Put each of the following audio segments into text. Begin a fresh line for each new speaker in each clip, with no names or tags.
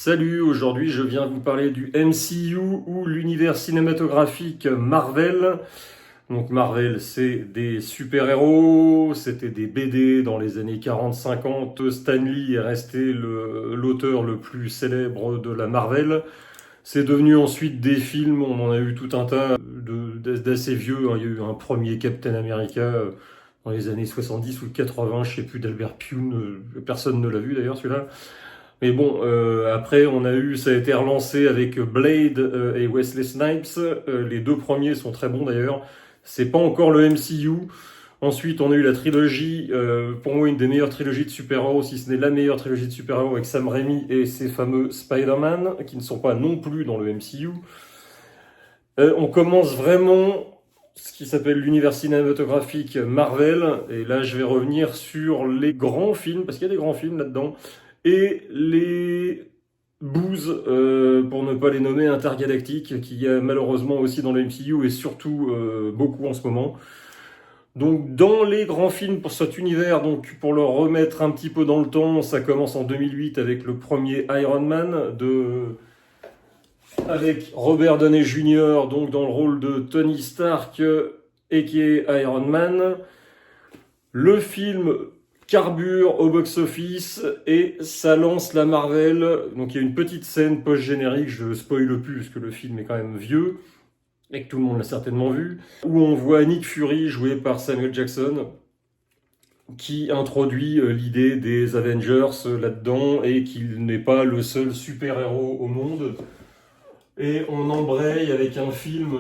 Salut, aujourd'hui je viens vous parler du MCU ou l'univers cinématographique Marvel. Donc Marvel, c'est des super-héros, c'était des BD dans les années 40-50. Stan Lee est resté l'auteur le plus célèbre de la Marvel. C'est devenu ensuite des films, on en a eu tout un tas d'assez vieux, hein. Il y a eu un premier Captain America dans les années 70 ou 80, je sais plus, d'Albert Pune, personne ne l'a vu d'ailleurs celui-là. Mais bon, après, ça a été relancé avec Blade et Wesley Snipes. Les deux premiers sont très bons d'ailleurs. C'est pas encore le MCU. Ensuite, on a eu la trilogie, pour moi une des meilleures trilogies de super-héros, si ce n'est la meilleure trilogie de super-héros avec Sam Raimi et ses fameux Spider-Man, qui ne sont pas non plus dans le MCU. On commence vraiment ce qui s'appelle l'univers cinématographique Marvel, et là je vais revenir sur les grands films, parce qu'il y a des grands films là-dedans, et les bouses, pour ne pas les nommer, intergalactiques, qu'il y a malheureusement aussi dans le MCU et surtout beaucoup en ce moment. Donc dans les grands films pour cet univers, donc pour le remettre un petit peu dans le temps, ça commence en 2008 avec le premier Iron Man avec Robert Downey Jr. donc dans le rôle de Tony Stark aka Iron Man. Le film carbure au box-office et ça lance la Marvel. Donc il y a une petite scène post-générique, je ne spoile plus parce que le film est quand même vieux et que tout le monde l'a certainement vu, où on voit Nick Fury joué par Samuel Jackson qui introduit l'idée des Avengers là-dedans et qu'il n'est pas le seul super-héros au monde. Et on embraye avec un film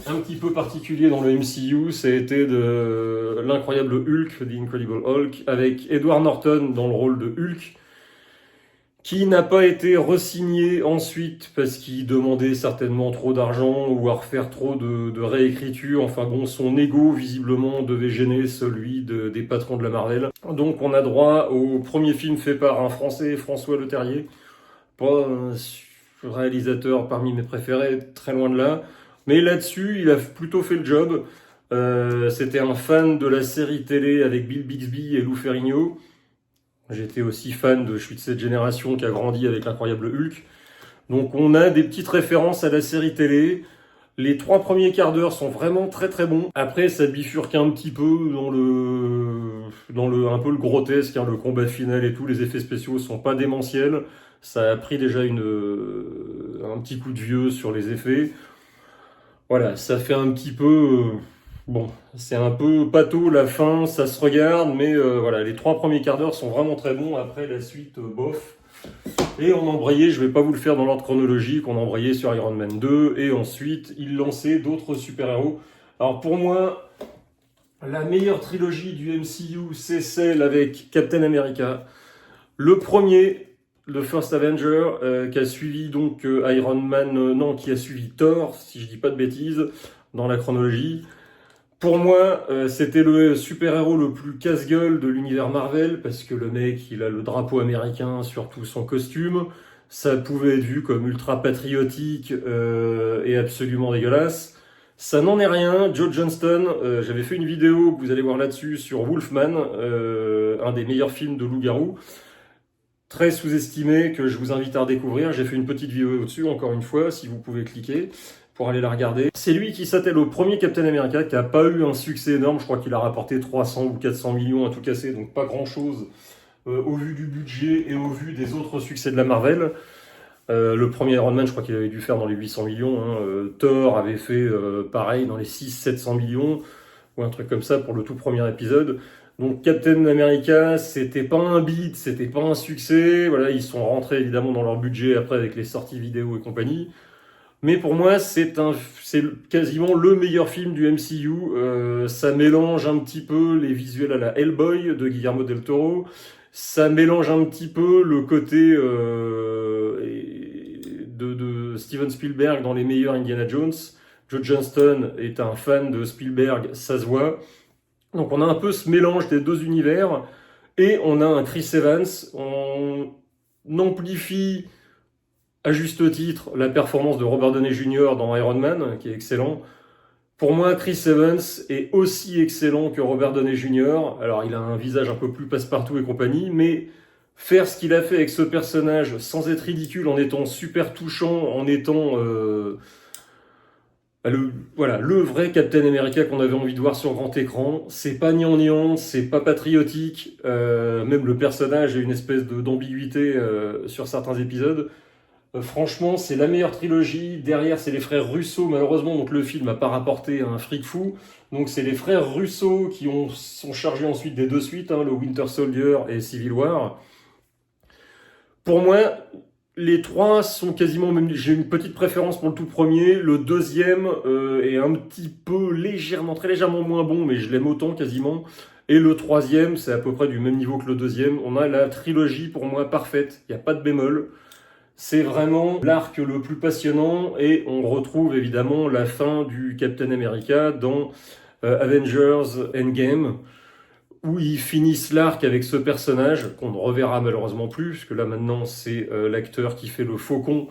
un petit peu particulier dans le MCU, ça a été de l'incroyable Hulk, The Incredible Hulk, avec Edward Norton dans le rôle de Hulk, qui n'a pas été re-signé ensuite parce qu'il demandait certainement trop d'argent ou à refaire trop de réécriture. Enfin bon, son ego visiblement devait gêner celui des patrons de la Marvel. Donc on a droit au premier film fait par un Français, François Leterrier, pas un réalisateur parmi mes préférés, très loin de là. Mais là-dessus, il a plutôt fait le job. C'était un fan de la série télé avec Bill Bixby et Lou Ferrigno. J'étais aussi fan je suis de cette génération qui a grandi avec l'incroyable Hulk. Donc on a des petites références à la série télé. Les 3 premiers quarts d'heure sont vraiment très très bons. Après, ça bifurque un petit peu un peu le grotesque, hein, le combat final et tout. Les effets spéciaux sont pas démentiels. Ça a pris déjà un petit coup de vieux sur les effets. Voilà, ça fait un petit peu... bon, c'est un peu pâteau la fin, ça se regarde, mais voilà, les 3 premiers quarts d'heure sont vraiment très bons. Après, la suite, bof. Et on embrayait, je vais pas vous le faire dans l'ordre chronologique, on embrayait sur Iron Man 2, et ensuite, il lançait d'autres super-héros. Alors pour moi, la meilleure trilogie du MCU, c'est celle avec Captain America. Le premier... le First Avenger, qui a suivi donc Iron Man, non, qui a suivi Thor, si je dis pas de bêtises, dans la chronologie. Pour moi, c'était le super-héros le plus casse-gueule de l'univers Marvel, parce que le mec, il a le drapeau américain sur tout son costume. Ça pouvait être vu comme ultra patriotique et absolument dégueulasse. Ça n'en est rien. Joe Johnston, j'avais fait une vidéo que vous allez voir là-dessus sur Wolfman, un des meilleurs films de loup-garou. Très sous-estimé, que je vous invite à redécouvrir. J'ai fait une petite vidéo au-dessus, encore une fois, si vous pouvez cliquer pour aller la regarder. C'est lui qui s'attelle au premier Captain America, qui n'a pas eu un succès énorme. Je crois qu'il a rapporté 300 ou 400 millions à tout casser, donc pas grand-chose au vu du budget et au vu des autres succès de la Marvel. Le premier Iron Man, je crois qu'il avait dû faire dans les 800 millions. Hein. Thor avait fait pareil dans les 600-700 millions, ou un truc comme ça pour le tout premier épisode. Donc Captain America, c'était pas un beat, c'était pas un succès. Voilà, ils sont rentrés évidemment dans leur budget après avec les sorties vidéo et compagnie. Mais pour moi, c'est quasiment le meilleur film du MCU. Ça mélange un petit peu les visuels à la Hellboy de Guillermo del Toro. Ça mélange un petit peu le côté de Steven Spielberg dans les meilleurs Indiana Jones. Joe Johnston est un fan de Spielberg, ça se voit. Donc on a un peu ce mélange des deux univers, et on a un Chris Evans. On amplifie à juste titre la performance de Robert Downey Jr. dans Iron Man, qui est excellent. Pour moi, Chris Evans est aussi excellent que Robert Downey Jr. Alors il a un visage un peu plus passe-partout et compagnie, mais faire ce qu'il a fait avec ce personnage sans être ridicule, en étant super touchant, en étant voilà, le vrai Captain America qu'on avait envie de voir sur grand écran. C'est pas gnangnan, c'est pas patriotique, même le personnage a une espèce d'ambiguïté sur certains épisodes. Franchement, c'est la meilleure trilogie. Derrière, c'est les frères Russo, malheureusement, donc le film n'a pas rapporté un fric fou. Donc c'est les frères Russo qui sont chargés ensuite des deux suites, hein, le Winter Soldier et Civil War. Pour moi, les trois sont quasiment même. J'ai une petite préférence pour le tout premier. Le deuxième est un petit peu légèrement, très légèrement moins bon, mais je l'aime autant quasiment. Et le troisième, c'est à peu près du même niveau que le deuxième. On a la trilogie pour moi parfaite. Il n'y a pas de bémol. C'est vraiment l'arc le plus passionnant et on retrouve évidemment la fin du Captain America dans Avengers Endgame, où ils finissent l'arc avec ce personnage qu'on ne reverra malheureusement plus, puisque là maintenant c'est l'acteur qui fait le Faucon,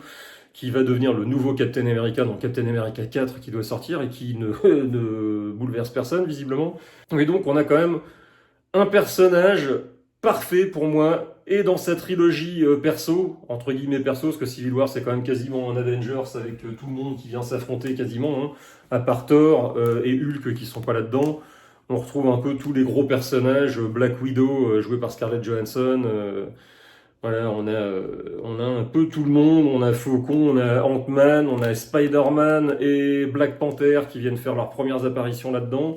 qui va devenir le nouveau Captain America dans Captain America 4 qui doit sortir et qui ne bouleverse personne visiblement. Et donc on a quand même un personnage parfait pour moi, et dans sa trilogie perso, entre guillemets perso, parce que Civil War c'est quand même quasiment un Avengers avec tout le monde qui vient s'affronter quasiment, hein, à part Thor et Hulk qui sont pas là-dedans. On retrouve un peu tous les gros personnages, Black Widow joué par Scarlett Johansson, voilà, on a un peu tout le monde, on a Faucon, on a Ant-Man, on a Spider-Man et Black Panther qui viennent faire leurs premières apparitions là-dedans.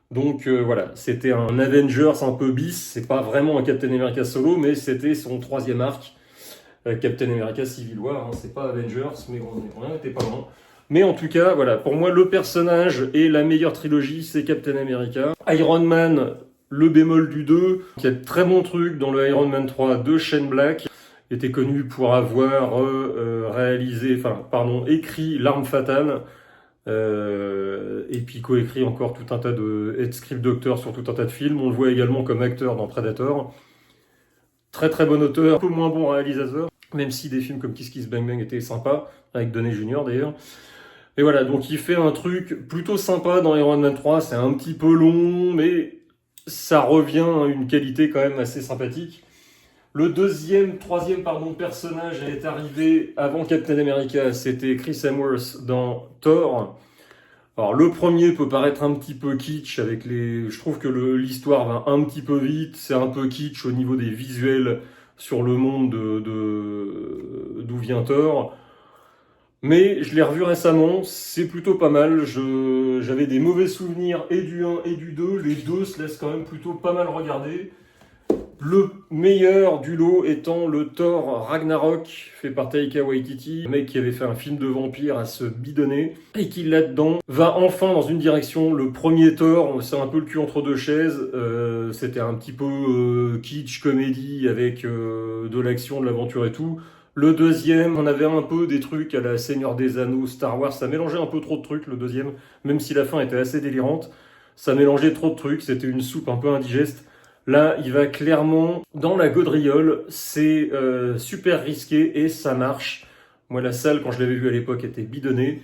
Donc voilà, c'était un Avengers un peu bis, c'est pas vraiment un Captain America solo, mais c'était son troisième arc. Captain America Civil War, hein, c'est pas Avengers, mais on n'était pas loin. Mais en tout cas, voilà, pour moi, le personnage et la meilleure trilogie, c'est Captain America. Iron Man, le bémol du 2, qui a de très bons trucs dans le Iron Man 3 de Shane Black, était connu pour avoir écrit L'Arme Fatale, et puis coécrit encore tout un tas de script doctor sur tout un tas de films. On le voit également comme acteur dans Predator. Très très bon auteur, un peu moins bon réalisateur, même si des films comme Kiss Kiss Bang Bang étaient sympas, avec Downey Jr. d'ailleurs. Et voilà, donc il fait un truc plutôt sympa dans Iron Man 3, c'est un petit peu long, mais ça revient à une qualité quand même assez sympathique. Le troisième personnage est arrivé avant Captain America, c'était Chris Hemsworth dans Thor. Alors le premier peut paraître un petit peu kitsch avec je trouve que l'histoire va un petit peu vite, c'est un peu kitsch au niveau des visuels sur le monde d'où vient Thor. Mais je l'ai revu récemment, c'est plutôt pas mal. J'avais des mauvais souvenirs et du 1 et du 2. Les deux se laissent quand même plutôt pas mal regarder. Le meilleur du lot étant le Thor Ragnarok, fait par Taika Waititi, le mec qui avait fait un film de vampire à se bidonner, et qui là-dedans va enfin dans une direction. Le premier Thor, c'est un peu le cul entre deux chaises, c'était un petit peu kitsch, comédie, avec de l'action, de l'aventure et tout. Le deuxième, on avait un peu des trucs à la Seigneur des Anneaux, Star Wars, ça mélangeait un peu trop de trucs le deuxième, même si la fin était assez délirante, ça mélangeait trop de trucs, c'était une soupe un peu indigeste. Là, il va clairement dans la gaudriole, c'est super risqué et ça marche. Moi, la salle, quand je l'avais vu à l'époque, était bidonnée.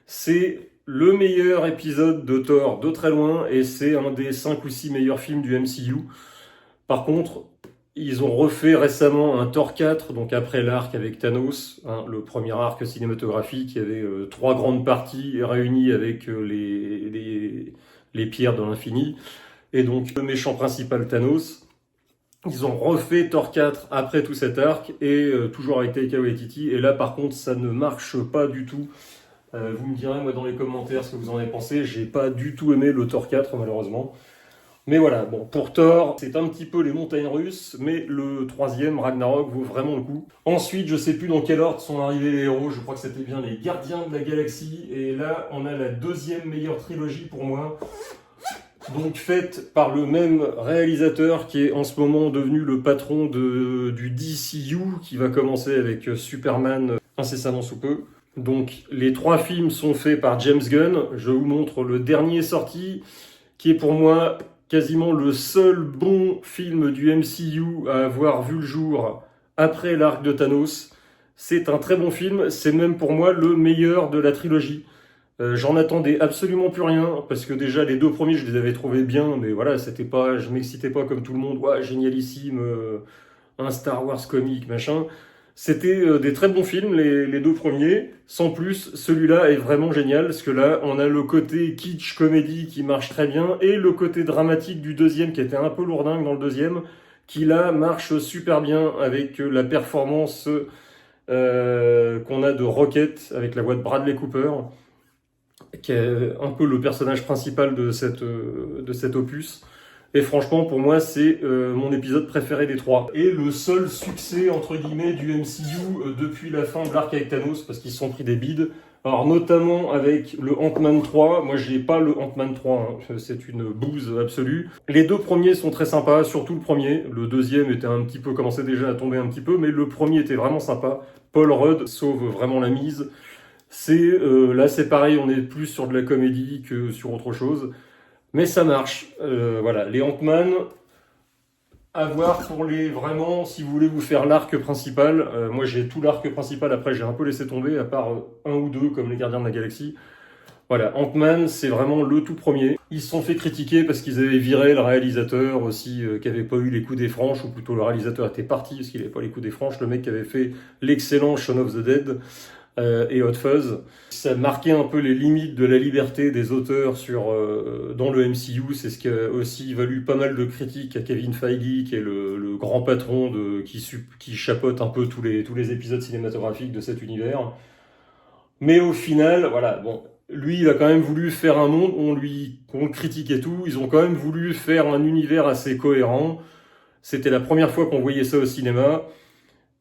C'est le meilleur épisode de Thor de très loin et c'est un des 5 ou 6 meilleurs films du MCU. Par contre, ils ont refait récemment un Thor 4, donc après l'arc avec Thanos, hein, le premier arc cinématographique, qui avait 3 grandes parties réunies avec les pierres de l'infini. Et donc le méchant principal Thanos, ils ont refait Thor 4 après tout cet arc, et toujours avec Taika Waititi, et là par contre ça ne marche pas du tout. Vous me direz moi dans les commentaires ce que vous en avez pensé, j'ai pas du tout aimé le Thor 4 malheureusement. Mais voilà, bon, pour Thor, c'est un petit peu les montagnes russes, mais le troisième, Ragnarok, vaut vraiment le coup. Ensuite, je sais plus dans quel ordre sont arrivés les héros, je crois que c'était bien les Gardiens de la Galaxie, et là on a la deuxième meilleure trilogie pour moi. Donc faite par le même réalisateur qui est en ce moment devenu le patron du DCU, qui va commencer avec Superman incessamment sous peu. Donc les 3 films sont faits par James Gunn. Je vous montre le dernier sorti, qui est pour moi quasiment le seul bon film du MCU à avoir vu le jour après l'arc de Thanos. C'est un très bon film, c'est même pour moi le meilleur de la trilogie. J'en attendais absolument plus rien, parce que déjà les 2 premiers je les avais trouvés bien, mais voilà, c'était pas, je m'excitais pas comme tout le monde, ouais, génialissime, un Star Wars comique, machin. C'était des très bons films, les deux premiers. Sans plus, celui-là est vraiment génial, parce que là, on a le côté kitsch comédie qui marche très bien, et le côté dramatique du deuxième, qui était un peu lourdingue dans le deuxième, qui là marche super bien avec la performance qu'on a de Rocket, avec la voix de Bradley Cooper, qui est un peu le personnage principal de cet opus. Et franchement, pour moi, c'est mon épisode préféré des trois. Et le seul succès, entre guillemets, du MCU depuis la fin de l'arc avec Thanos, parce qu'ils se sont pris des bides. Alors, notamment avec le Ant-Man 3. Moi, j'ai pas le Ant-Man 3, hein. C'est une bouse absolue. Les deux premiers sont très sympas, surtout le premier. Le deuxième était un petit peu, commençait déjà à tomber un petit peu, mais le premier était vraiment sympa. Paul Rudd sauve vraiment la mise. Là, c'est pareil, on est plus sur de la comédie que sur autre chose. Mais ça marche. Voilà, les Ant-Man, à voir pour les vraiment, si vous voulez vous faire l'arc principal. Moi, j'ai tout l'arc principal, après, j'ai un peu laissé tomber, à part un ou deux, comme les Gardiens de la Galaxie. Voilà, Ant-Man, c'est vraiment le tout premier. Ils se sont fait critiquer parce qu'ils avaient viré le réalisateur aussi, qui n'avait pas eu les coups des franches, ou plutôt le réalisateur était parti parce qu'il n'avait pas les coups des franches, le mec qui avait fait l'excellent Shaun of the Dead. Et Hot Fuzz. Ça marquait un peu les limites de la liberté des auteurs dans le MCU. C'est ce qui a aussi valu pas mal de critiques à Kevin Feige, qui est le grand patron qui chapeaute un peu tous les épisodes cinématographiques de cet univers. Mais au final, voilà, bon, lui, il a quand même voulu faire un monde, on le critique et tout, ils ont quand même voulu faire un univers assez cohérent. C'était la première fois qu'on voyait ça au cinéma.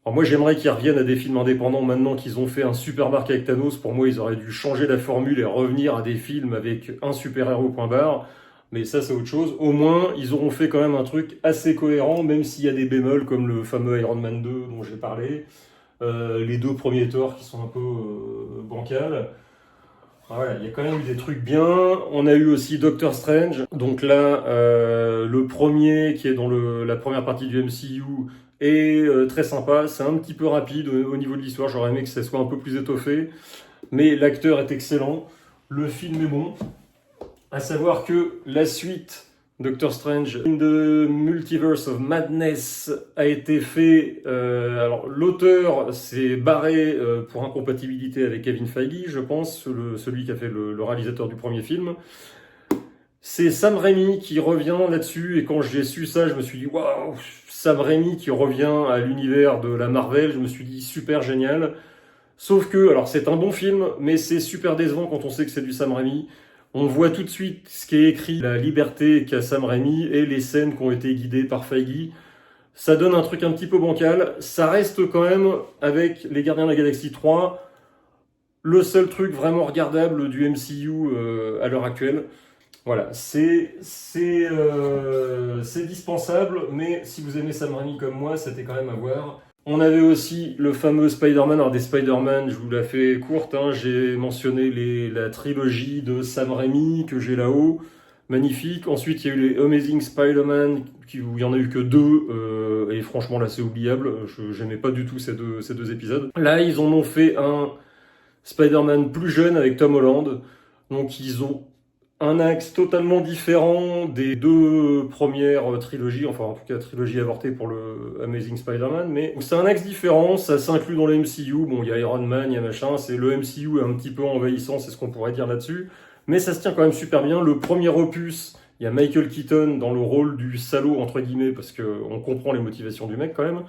Alors moi, j'aimerais qu'ils reviennent à des films indépendants maintenant qu'ils ont fait un super marque avec Thanos. Pour moi, ils auraient dû changer la formule et revenir à des films avec un super-héros point barre. Mais ça, c'est autre chose. Au moins, ils auront fait quand même un truc assez cohérent, même s'il y a des bémols comme le fameux Iron Man 2 dont j'ai parlé. Les deux premiers Thor qui sont un peu bancals. Voilà, il y a quand même eu des trucs bien. On a eu aussi Doctor Strange. Donc là, le premier qui est dans la première partie du MCU est très sympa. C'est un petit peu rapide au niveau de l'histoire. J'aurais aimé que ça soit un peu plus étoffé. Mais l'acteur est excellent. Le film est bon. À savoir que la suite Doctor Strange in the Multiverse of Madness a été fait. Alors l'auteur s'est barré pour incompatibilité avec Kevin Feige, je pense, celui qui a fait le réalisateur du premier film. C'est Sam Raimi qui revient là-dessus, et quand j'ai su ça, je me suis dit waouh, Sam Raimi qui revient à l'univers de la Marvel, je me suis dit super génial. Sauf que, alors c'est un bon film, mais c'est super décevant quand on sait que c'est du Sam Raimi. On voit tout de suite ce qui est écrit, la liberté qu'a Sam Raimi et les scènes qui ont été guidées par Feige. Ça donne un truc un petit peu bancal. Ça reste quand même, avec les Gardiens de la Galaxie 3, le seul truc vraiment regardable du MCU à l'heure actuelle. Voilà, c'est dispensable, mais si vous aimez Sam Raimi comme moi, c'était quand même à voir. On avait aussi le fameux Spider-Man. Alors des Spider-Man, je vous la fais courte, hein. J'ai mentionné la trilogie de Sam Raimi que j'ai là-haut, magnifique. Ensuite, il y a eu les Amazing Spider-Man, où il y en a eu que deux, et franchement là c'est oubliable. J'aimais pas du tout ces deux épisodes. Là, ils en ont fait un Spider-Man plus jeune avec Tom Holland. Donc ils ont un axe totalement différent des deux premières trilogies, enfin en tout cas trilogie avortée pour le Amazing Spider-Man, mais c'est un axe différent, ça s'inclut dans le MCU, bon il y a Iron Man, il y a machin, c'est le MCU est un petit peu envahissant, c'est ce qu'on pourrait dire là-dessus, mais ça se tient quand même super bien. Le premier opus, il y a Michael Keaton dans le rôle du salaud entre guillemets, parce qu'on comprend les motivations du mec quand même.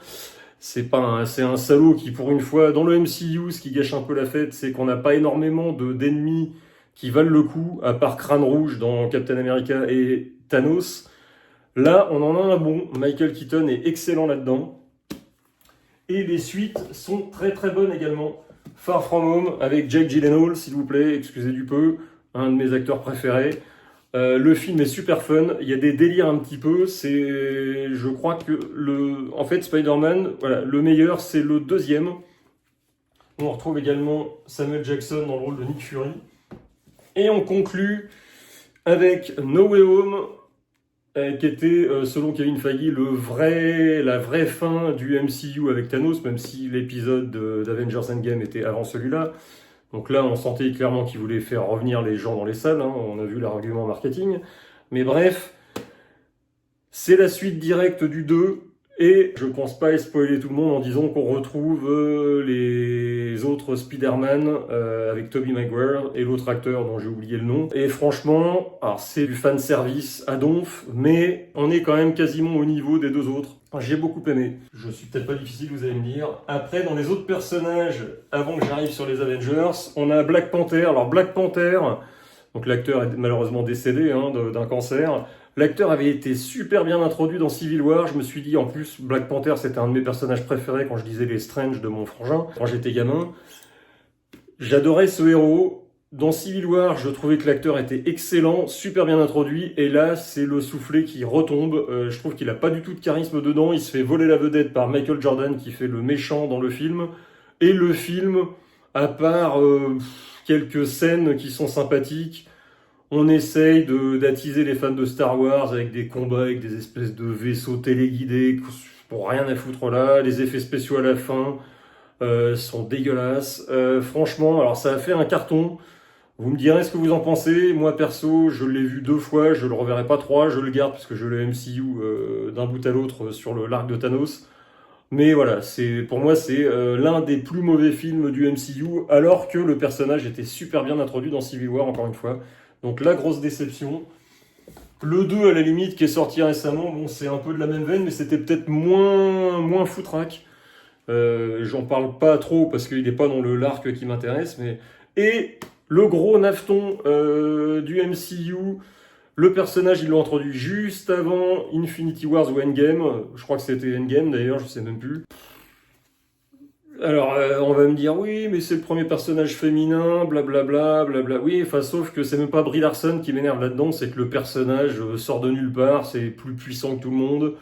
C'est un salaud qui pour une fois, dans le MCU, ce qui gâche un peu la fête, c'est qu'on n'a pas énormément d'ennemis qui valent le coup, à part Crâne Rouge dans Captain America et Thanos. Là, on en a un bon. Michael Keaton est excellent là-dedans. Et les suites sont très très bonnes également. Far From Home avec Jake Gyllenhaal, s'il vous plaît, excusez du peu, un de mes acteurs préférés. Le film est super fun, il y a des délires un petit peu, je crois que en fait Spider-Man, voilà, le meilleur c'est le deuxième. On retrouve également Samuel Jackson dans le rôle de Nick Fury. Et on conclut avec No Way Home, qui était, selon Kevin Feige, la vraie fin du MCU avec Thanos, même si l'épisode d'Avengers Endgame était avant celui-là. Donc là, on sentait clairement qu'il voulait faire revenir les gens dans les salles, hein. On a vu l'argument marketing. Mais bref, c'est la suite directe du 2. Et je pense pas spoiler tout le monde en disant qu'on retrouve les autres Spider-Man avec Tobey Maguire et l'autre acteur dont j'ai oublié le nom. Et franchement, alors c'est du fan service à donf, mais on est quand même quasiment au niveau des deux autres. J'ai beaucoup aimé. Je suis peut-être pas difficile, vous allez me dire. Après, dans les autres personnages, avant que j'arrive sur les Avengers, on a Black Panther. Alors Black Panther, donc l'acteur est malheureusement décédé d'un cancer. L'acteur avait été super bien introduit dans Civil War. Je me suis dit, en plus, Black Panther, c'était un de mes personnages préférés quand je lisais les Strange de mon frangin, quand j'étais gamin. J'adorais ce héros. Dans Civil War, je trouvais que l'acteur était excellent, super bien introduit. Et là, c'est le soufflet qui retombe. Je trouve qu'il a pas du tout de charisme dedans. Il se fait voler la vedette par Michael Jordan, qui fait le méchant dans le film. Et le film, à part quelques scènes qui sont sympathiques, on essaye d'attiser les fans de Star Wars avec des combats, avec des espèces de vaisseaux téléguidés, pour rien à foutre là. Les effets spéciaux à la fin sont dégueulasses. Franchement, alors ça a fait un carton. Vous me direz ce que vous en pensez. Moi perso, je l'ai vu 2 fois, je le reverrai pas 3, je le garde parce que je l'ai MCU d'un bout à l'autre sur l'arc de Thanos. Mais voilà, pour moi c'est l'un des plus mauvais films du MCU, alors que le personnage était super bien introduit dans Civil War, encore une fois. Donc la grosse déception. Le 2 à la limite qui est sorti récemment, bon c'est un peu de la même veine, mais c'était peut-être moins foutraque. J'en parle pas trop parce qu'il n'est pas dans l'arc qui m'intéresse, mais... Et le gros nafton du MCU, le personnage ils l'ont introduit juste avant Infinity Wars ou Endgame. Je crois que c'était Endgame d'ailleurs, je sais même plus. Alors, on va me dire, oui, mais c'est le premier personnage féminin, blablabla, blabla. Oui, enfin, sauf que c'est même pas Brie Larson qui m'énerve là-dedans, c'est que le personnage sort de nulle part, c'est plus puissant que tout le monde.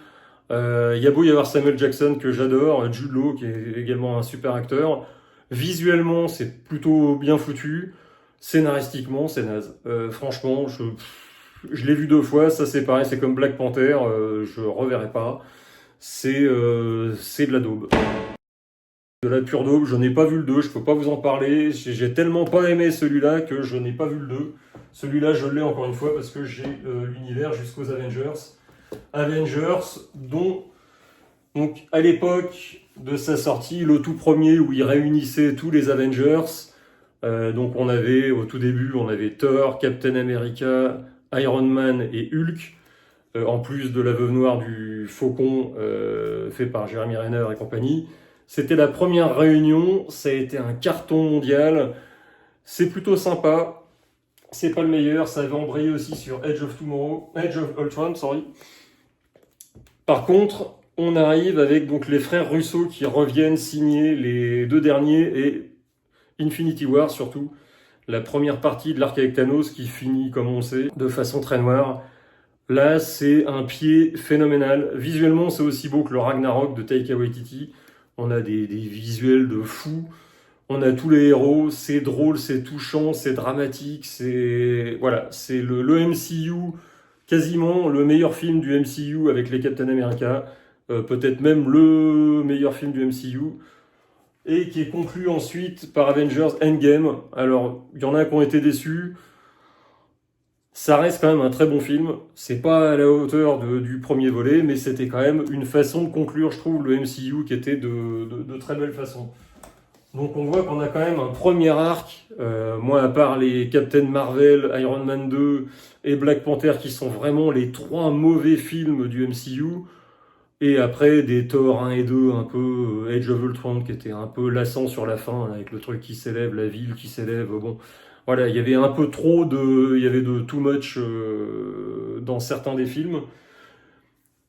Il y a beau y avoir Samuel Jackson que j'adore, Jude Law qui est également un super acteur. Visuellement, c'est plutôt bien foutu. Scénaristiquement, c'est naze. Franchement, je l'ai vu 2 fois, ça c'est pareil, c'est comme Black Panther, je reverrai pas. C'est de la daube. De la pure daube, je n'ai pas vu le 2, je peux pas vous en parler. J'ai tellement pas aimé celui-là que je n'ai pas vu le 2. Celui-là, je l'ai encore une fois parce que j'ai l'univers jusqu'aux Avengers. Avengers, dont, donc, à l'époque de sa sortie, le tout premier où il réunissait tous les Avengers. Donc, on avait, au tout début, on avait Thor, Captain America, Iron Man et Hulk. En plus de la veuve noire du Faucon, fait par Jeremy Renner et compagnie. C'était la première réunion, ça a été un carton mondial. C'est plutôt sympa. C'est pas le meilleur, ça avait embrayé aussi sur Edge of Ultron, sorry. Par contre, on arrive avec donc les frères Russo qui reviennent signer les 2 derniers et Infinity War surtout. La première partie de l'arc avec Thanos qui finit, comme on sait, de façon très noire. Là, c'est un pied phénoménal. Visuellement, c'est aussi beau que le Ragnarok de Taika Waititi. On a des visuels de fou. On a tous les héros. C'est drôle, c'est touchant, c'est dramatique. Voilà, c'est le MCU, quasiment le meilleur film du MCU avec les Captain America. Peut-être même le meilleur film du MCU. Et qui est conclu ensuite par Avengers Endgame. Alors, il y en a qui ont été déçus. Ça reste quand même un très bon film. C'est pas à la hauteur du premier volet, mais c'était quand même une façon de conclure, je trouve, le MCU qui était de très belle façon. Donc on voit qu'on a quand même un premier arc. Moi, à part les Captain Marvel, Iron Man 2 et Black Panther, qui sont vraiment les 3 mauvais films du MCU. Et après, des Thor 1 et 2, un peu Age of Ultron, qui était un peu lassant sur la fin, avec le truc qui s'élève, la ville qui s'élève, bon... Voilà, il y avait un peu trop il y avait de too much dans certains des films.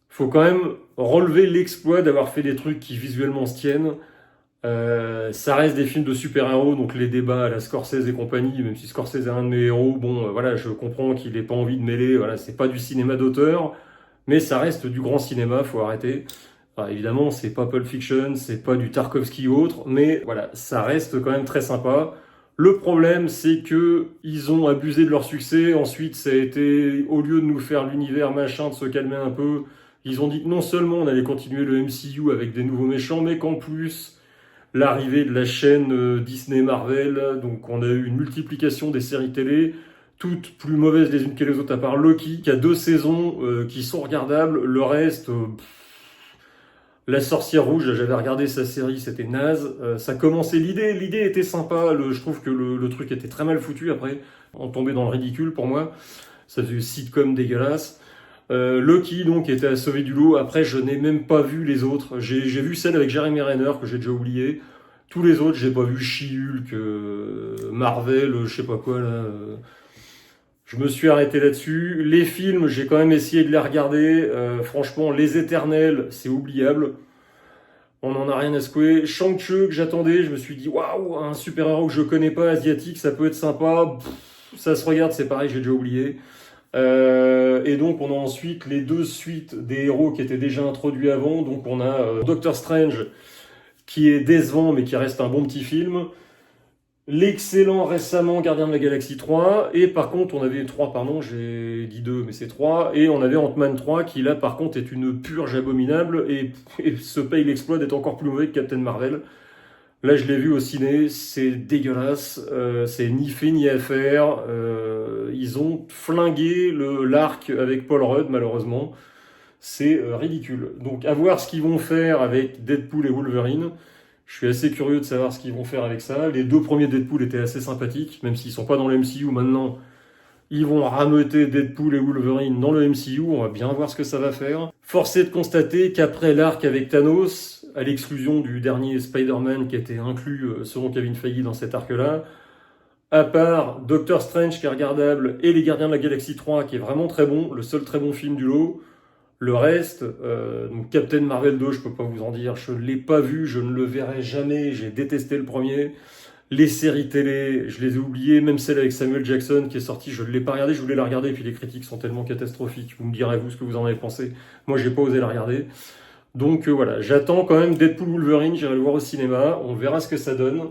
Faut quand même relever l'exploit d'avoir fait des trucs qui visuellement se tiennent. Ça reste des films de super-héros, donc les débats à la Scorsese et compagnie, même si Scorsese est un de mes héros, bon, voilà, je comprends qu'il n'ait pas envie de mêler, voilà, c'est pas du cinéma d'auteur, mais ça reste du grand cinéma, faut arrêter. Alors, évidemment, c'est pas Pulp Fiction, c'est pas du Tarkovsky ou autre, mais voilà, ça reste quand même très sympa. Le problème, c'est que ils ont abusé de leur succès. Ensuite, ça a été, au lieu de nous faire l'univers machin, de se calmer un peu, ils ont dit que non seulement on allait continuer le MCU avec des nouveaux méchants, mais qu'en plus, l'arrivée de la chaîne Disney Marvel, donc on a eu une multiplication des séries télé, toutes plus mauvaises les unes que les autres, à part Loki, qui a 2 saisons qui sont regardables. Le reste, La Sorcière Rouge, j'avais regardé sa série, c'était naze. Ça commençait, l'idée était sympa. Je trouve que le truc était très mal foutu après. On tombait dans le ridicule pour moi. Ça faisait sitcom dégueulasse. Loki, donc, était à sauver du lot. Après, je n'ai même pas vu les autres. J'ai vu celle avec Jeremy Renner, que j'ai déjà oublié. Tous les autres, j'ai pas vu She-Hulk, Marvel, je sais pas quoi, là. Je me suis arrêté là-dessus. Les films, j'ai quand même essayé de les regarder. Franchement, Les Éternels, c'est oubliable. On n'en a rien à secouer. Shang-Chi que j'attendais, je me suis dit, waouh, un super-héros que je connais pas, asiatique, ça peut être sympa. Ça se regarde, c'est pareil, j'ai déjà oublié. Et donc on a ensuite les deux suites des héros qui étaient déjà introduits avant. Donc on a Doctor Strange qui est décevant mais qui reste un bon petit film. L'excellent récemment Gardien de la Galaxie 3. Et par contre on avait 3, pardon, j'ai dit 2 mais c'est 3. Et on avait Ant-Man 3 qui là par contre est une purge abominable et se paye l'exploit d'être encore plus mauvais que Captain Marvel. Là, je l'ai vu au ciné, c'est dégueulasse, c'est ni fait ni à faire. Ils ont flingué l'arc avec Paul Rudd, malheureusement. C'est ridicule. Donc, à voir ce qu'ils vont faire avec Deadpool et Wolverine. Je suis assez curieux de savoir ce qu'ils vont faire avec ça. Les deux premiers Deadpool étaient assez sympathiques, même s'ils sont pas dans le MCU maintenant. Ils vont rameuter Deadpool et Wolverine dans le MCU, on va bien voir ce que ça va faire. Force est de constater qu'après l'arc avec Thanos, à l'exclusion du dernier Spider-Man qui était inclus selon Kevin Feige dans cet arc-là, à part Doctor Strange qui est regardable et Les Gardiens de la Galaxie 3 qui est vraiment très bon, le seul très bon film du lot, le reste, donc Captain Marvel 2, je peux pas vous en dire, je ne l'ai pas vu, je ne le verrai jamais, j'ai détesté le premier. Les séries télé, je les ai oubliées, même celle avec Samuel Jackson qui est sortie, je ne l'ai pas regardée, je voulais la regarder, et puis les critiques sont tellement catastrophiques. Vous me direz, vous, ce que vous en avez pensé. Moi, j'ai pas osé la regarder. Donc voilà, j'attends quand même Deadpool Wolverine, j'irai le voir au cinéma, on verra ce que ça donne.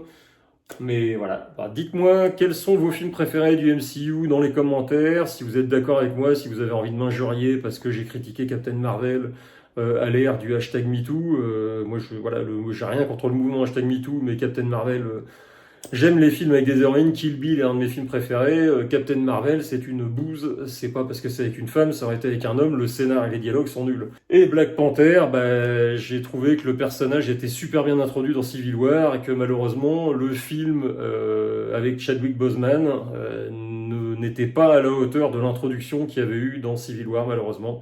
Mais voilà, dites-moi quels sont vos films préférés du MCU dans les commentaires, si vous êtes d'accord avec moi, si vous avez envie de m'injurier parce que j'ai critiqué Captain Marvel à l'ère du hashtag MeToo. Moi, voilà, j'ai rien contre le mouvement hashtag MeToo, mais Captain Marvel, j'aime les films avec des héroïnes. Kill Bill est un de mes films préférés. Captain Marvel, c'est une bouse. C'est pas parce que c'est avec une femme, ça aurait été avec un homme. Le scénar et les dialogues sont nuls. Et Black Panther, j'ai trouvé que le personnage était super bien introduit dans Civil War et que malheureusement, le film avec Chadwick Boseman n'était pas à la hauteur de l'introduction qu'il y avait eu dans Civil War, malheureusement.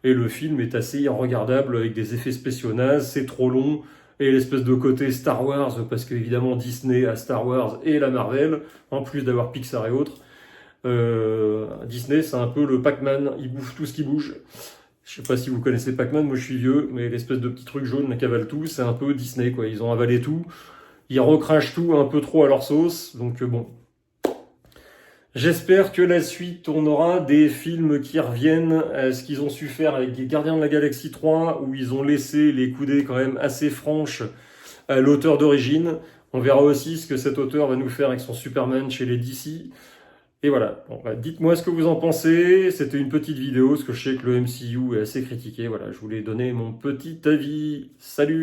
Et le film est assez irregardable avec des effets spéciaux nazes, c'est trop long. Et l'espèce de côté Star Wars, parce qu'évidemment Disney a Star Wars et la Marvel, en plus d'avoir Pixar et autres. Disney, c'est un peu le Pac-Man, il bouffe tout ce qui bouge. Je sais pas si vous connaissez Pac-Man, moi je suis vieux, mais l'espèce de petit truc jaune qui avale tout, c'est un peu Disney, quoi. Ils ont avalé tout, ils recrachent tout un peu trop à leur sauce, donc bon. J'espère que la suite, on aura des films qui reviennent à ce qu'ils ont su faire avec les Gardiens de la Galaxie 3, où ils ont laissé les coudées quand même assez franches à l'auteur d'origine. On verra aussi ce que cet auteur va nous faire avec son Superman chez les DC. Et voilà, bon, dites-moi ce que vous en pensez. C'était une petite vidéo, parce que je sais que le MCU est assez critiqué. Voilà, je voulais donner mon petit avis. Salut!